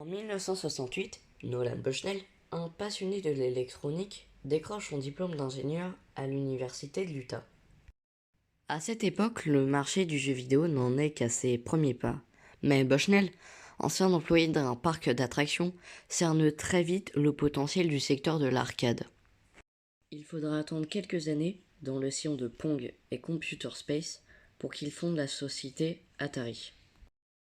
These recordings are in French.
En 1968, Nolan Bushnell, un passionné de l'électronique, décroche son diplôme d'ingénieur à l'université de l'Utah. À cette époque, le marché du jeu vidéo n'en est qu'à ses premiers pas. Mais Bushnell, ancien employé d'un parc d'attractions, cerne très vite le potentiel du secteur de l'arcade. Il faudra attendre quelques années, dans le sillon de Pong et Computer Space, pour qu'il fonde la société Atari.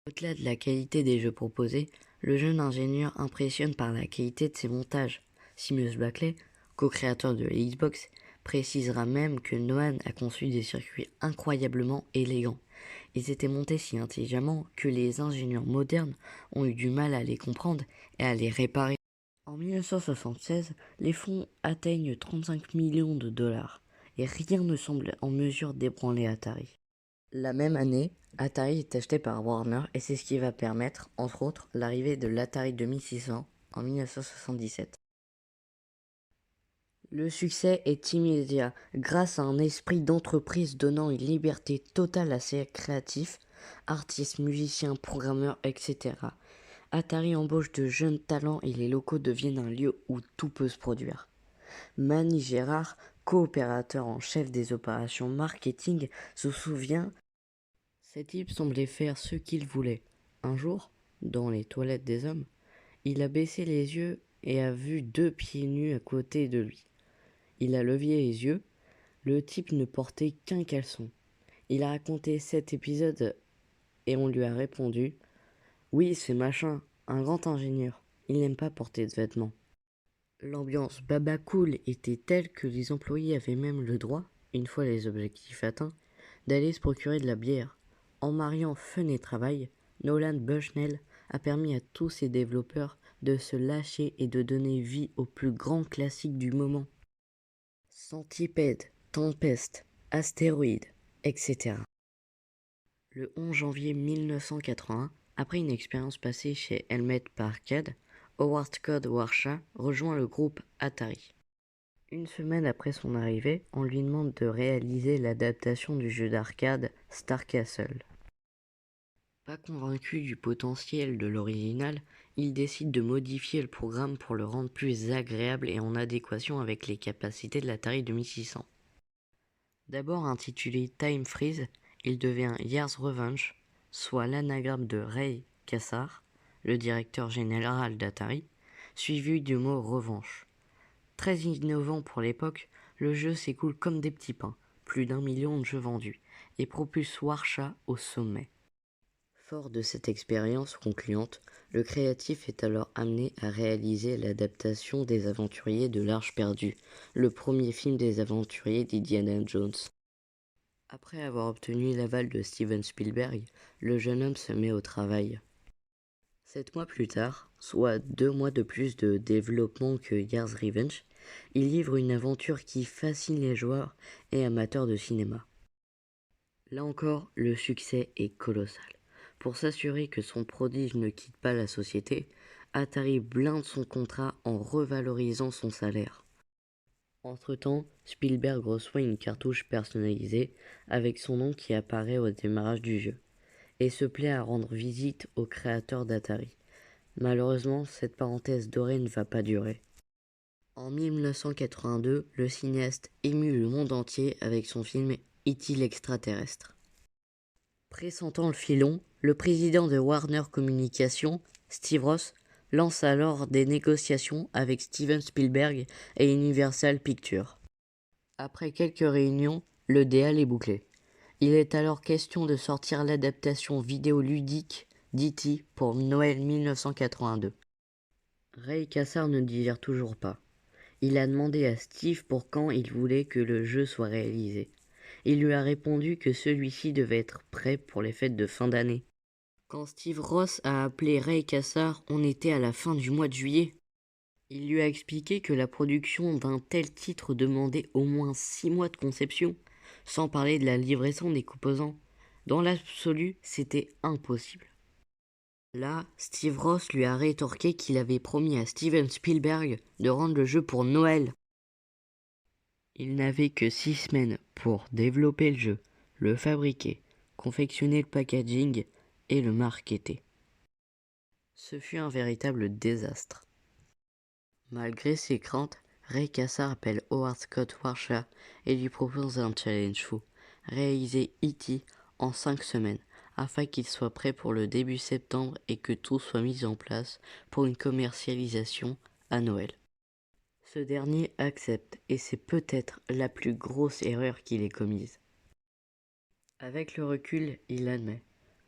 Au-delà de la qualité des jeux proposés, le jeune ingénieur impressionne par la qualité de ses montages. Seamus Blackley, co-créateur de la Xbox, précisera même que Nolan a conçu des circuits incroyablement élégants. Ils étaient montés si intelligemment que les ingénieurs modernes ont eu du mal à les comprendre et à les réparer. En 1976, les fonds atteignent 35 millions de dollars et rien ne semble en mesure d'ébranler Atari. La même année, Atari est acheté par Warner et c'est ce qui va permettre, entre autres, l'arrivée de l'Atari 2600 en 1977. Le succès est immédiat grâce à un esprit d'entreprise donnant une liberté totale à ses créatifs, artistes, musiciens, programmeurs, etc. Atari embauche de jeunes talents et les locaux deviennent un lieu où tout peut se produire. Manny Gérard, coopérateur en chef des opérations marketing, se souvient. Cet type semblait faire ce qu'il voulait. Un jour, dans les toilettes des hommes, il a baissé les yeux et a vu deux pieds nus à côté de lui. Il a levé les yeux, le type ne portait qu'un caleçon. Il a raconté cet épisode et on lui a répondu: oui, c'est machin, un grand ingénieur, il n'aime pas porter de vêtements. L'ambiance baba cool était telle que les employés avaient même le droit, une fois les objectifs atteints, d'aller se procurer de la bière. En mariant fun et travail, Nolan Bushnell a permis à tous ses développeurs de se lâcher et de donner vie aux plus grands classiques du moment. Centipede, Tempest, Astéroïde, etc. Le 11 janvier 1981, après une expérience passée chez Helmet Arcade, Howard Code Warsha rejoint le groupe Atari. Une semaine après son arrivée, on lui demande de réaliser l'adaptation du jeu d'arcade Star Castle. Pas convaincu du potentiel de l'original, il décide de modifier le programme pour le rendre plus agréable et en adéquation avec les capacités de l'Atari 2600. D'abord intitulé Time Freeze, il devient Year's Revenge, soit l'anagramme de Ray Kassar, le directeur général d'Atari, suivi du mot revanche. Très innovant pour l'époque, le jeu s'écoule comme des petits pains, plus d'1 million de jeux vendus, et propulse Warsha au sommet. Fort de cette expérience concluante, le créatif est alors amené à réaliser l'adaptation des Aventuriers de l'Arche perdue, le premier film des aventuriers d'Indiana Jones. Après avoir obtenu l'aval de Steven Spielberg, le jeune homme se met au travail. 7 mois plus tard, soit 2 mois de plus de développement que Year's Revenge, il livre une aventure qui fascine les joueurs et amateurs de cinéma. Là encore, le succès est colossal. Pour s'assurer que son prodige ne quitte pas la société, Atari blinde son contrat en revalorisant son salaire. Entre-temps, Spielberg reçoit une cartouche personnalisée avec son nom qui apparaît au démarrage du jeu, et se plaît à rendre visite au créateur d'Atari. Malheureusement, cette parenthèse dorée ne va pas durer. En 1982, le cinéaste émut le monde entier avec son film E.T. l'extraterrestre. Pressentant le filon, le président de Warner Communications, Steve Ross, lance alors des négociations avec Steven Spielberg et Universal Pictures. Après quelques réunions, le deal est bouclé. Il est alors question de sortir l'adaptation vidéoludique d'E.T. pour Noël 1982. Ray Kassar ne digère toujours pas. Il a demandé à Steve pour quand il voulait que le jeu soit réalisé. Il lui a répondu que celui-ci devait être prêt pour les fêtes de fin d'année. Quand Steve Ross a appelé Ray Kassar, on était à la fin du mois de juillet. Il lui a expliqué que la production d'un tel titre demandait au moins 6 mois de conception, sans parler de la livraison des composants. Dans l'absolu, c'était impossible. Là, Steve Ross lui a rétorqué qu'il avait promis à Steven Spielberg de rendre le jeu pour Noël. Il n'avait que 6 semaines pour développer le jeu, le fabriquer, confectionner le packaging et le marketer. Ce fut un véritable désastre. Malgré ses craintes, Ray Kassar appelle Howard Scott Warshaw et lui propose un challenge fou, réaliser E.T. en 5 semaines, afin qu'il soit prêt pour le début septembre et que tout soit mis en place pour une commercialisation à Noël. Ce dernier accepte et c'est peut-être la plus grosse erreur qu'il ait commise. Avec le recul, il l'admet.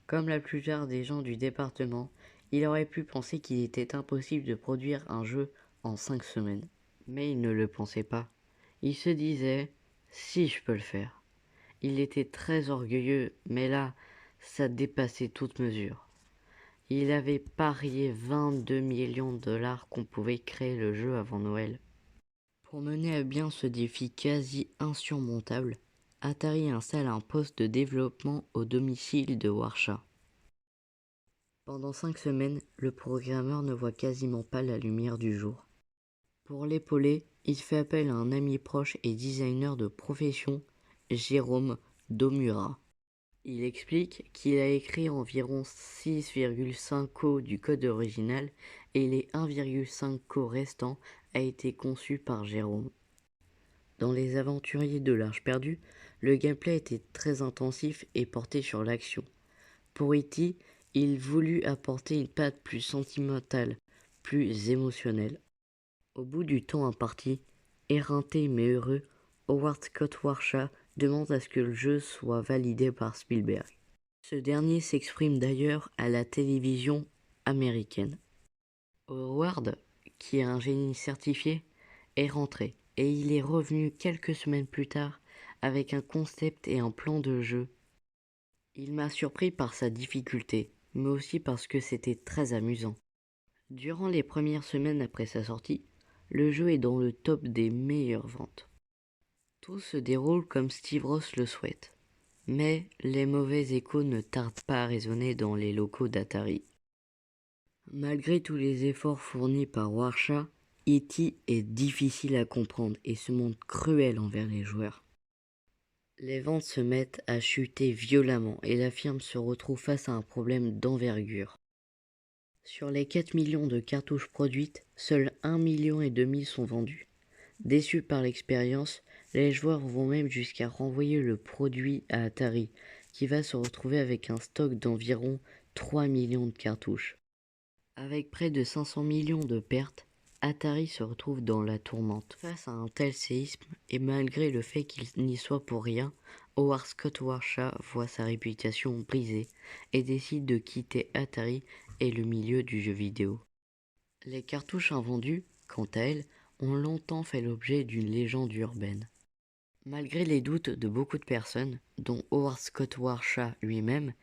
Comme la plupart des gens du département, il aurait pu penser qu'il était impossible de produire un jeu en 5 semaines. Mais il ne le pensait pas. Il se disait, si je peux le faire. Il était très orgueilleux, mais là, ça dépassait toute mesure. Il avait parié 22 millions de dollars qu'on pouvait créer le jeu avant Noël. Pour mener à bien ce défi quasi insurmontable, Atari installe un poste de développement au domicile de Warshaw. Pendant 5 semaines, le programmeur ne voit quasiment pas la lumière du jour. Pour l'épauler, il fait appel à un ami proche et designer de profession, Jérôme Domura. Il explique qu'il a écrit environ 6,5 co du code original et les 1,5 co restants a été conçu par Jérôme. Dans Les Aventuriers de l'Arche perdue, le gameplay était très intensif et porté sur l'action. Pour E.T., il voulut apporter une patte plus sentimentale, plus émotionnelle. Au bout du temps imparti, éreinté mais heureux, Howard Scott Warshaw demande à ce que le jeu soit validé par Spielberg. Ce dernier s'exprime d'ailleurs à la télévision américaine. Howard, qui est un génie certifié, est rentré et il est revenu quelques semaines plus tard avec un concept et un plan de jeu. Il m'a surpris par sa difficulté, mais aussi parce que c'était très amusant. Durant les premières semaines après sa sortie, le jeu est dans le top des meilleures ventes. Tout se déroule comme Steve Ross le souhaite, mais les mauvais échos ne tardent pas à résonner dans les locaux d'Atari. Malgré tous les efforts fournis par Warshaw, E.T. est difficile à comprendre et se montre cruel envers les joueurs. Les ventes se mettent à chuter violemment et la firme se retrouve face à un problème d'envergure. Sur les 4 millions de cartouches produites, seuls 1,5 million sont vendus. Déçus par l'expérience, les joueurs vont même jusqu'à renvoyer le produit à Atari, qui va se retrouver avec un stock d'environ 3 millions de cartouches. Avec près de 500 millions de pertes, Atari se retrouve dans la tourmente. Face à un tel séisme, et malgré le fait qu'il n'y soit pour rien, Howard Scott Warshaw voit sa réputation brisée et décide de quitter Atari et le milieu du jeu vidéo. Les cartouches invendues, quant à elles, ont longtemps fait l'objet d'une légende urbaine. Malgré les doutes de beaucoup de personnes, dont Howard Scott Warshaw lui-même,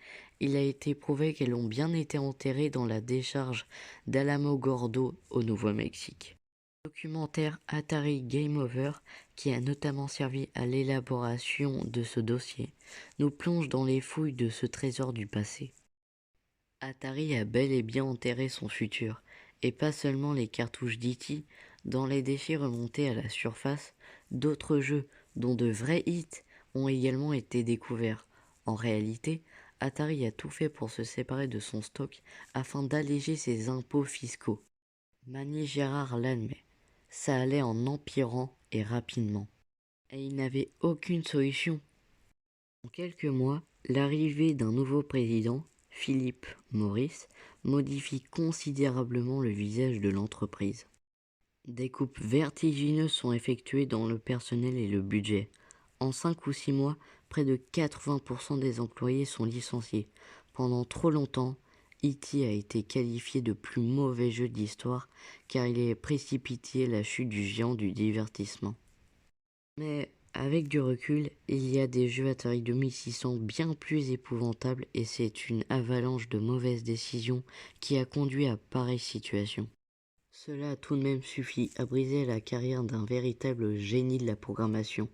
il a été prouvé qu'elles ont bien été enterrées dans la décharge d'Alamogordo au Nouveau-Mexique. Le documentaire Atari Game Over, qui a notamment servi à l'élaboration de ce dossier, nous plonge dans les fouilles de ce trésor du passé. Atari a bel et bien enterré son futur, et pas seulement les cartouches d'E.T. Dans les déchets remontés à la surface, d'autres jeux, dont de vrais hits, ont également été découverts. En réalité, Atari a tout fait pour se séparer de son stock afin d'alléger ses impôts fiscaux. Manny Gérard l'admet, ça allait en empirant et rapidement. Et il n'avait aucune solution. En quelques mois, l'arrivée d'un nouveau président, Philip Morris, modifie considérablement le visage de l'entreprise. Des coupes vertigineuses sont effectuées dans le personnel et le budget. En 5 ou 6 mois, près de 80% des employés sont licenciés. Pendant trop longtemps, E.T. a été qualifié de plus mauvais jeu de l'histoire car il a précipité la chute du géant du divertissement. Mais avec du recul, il y a des jeux Atari 2600 bien plus épouvantables et c'est une avalanche de mauvaises décisions qui a conduit à pareille situation. Cela a tout de même suffi à briser la carrière d'un véritable génie de la programmation.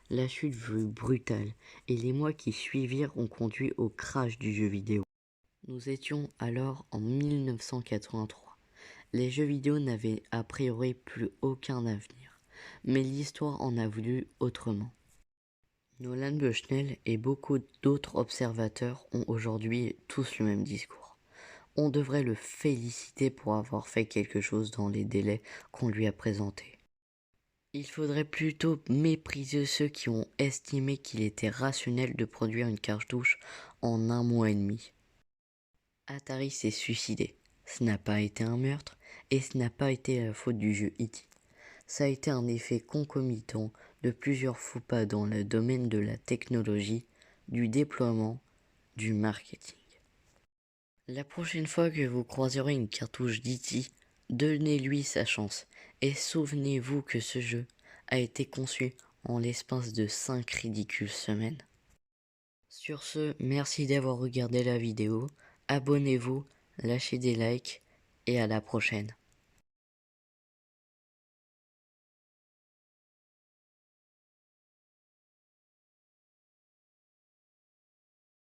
La chute fut brutale et les mois qui suivirent ont conduit au crash du jeu vidéo. Nous étions alors en 1983. Les jeux vidéo n'avaient a priori plus aucun avenir, mais l'histoire en a voulu autrement. Nolan Bushnell et beaucoup d'autres observateurs ont aujourd'hui tous le même discours. On devrait le féliciter pour avoir fait quelque chose dans les délais qu'on lui a présentés. Il faudrait plutôt mépriser ceux qui ont estimé qu'il était rationnel de produire une cartouche en 1 mois et demi. Atari s'est suicidé. Ce n'a pas été un meurtre et ce n'a pas été la faute du jeu E.T. Ça a été un effet concomitant de plusieurs faux pas dans le domaine de la technologie, du déploiement, du marketing. La prochaine fois que vous croiserez une cartouche d'E.T., donnez-lui sa chance et souvenez-vous que ce jeu a été conçu en l'espace de 5 ridicules semaines. Sur ce, merci d'avoir regardé la vidéo, abonnez-vous, lâchez des likes et à la prochaine.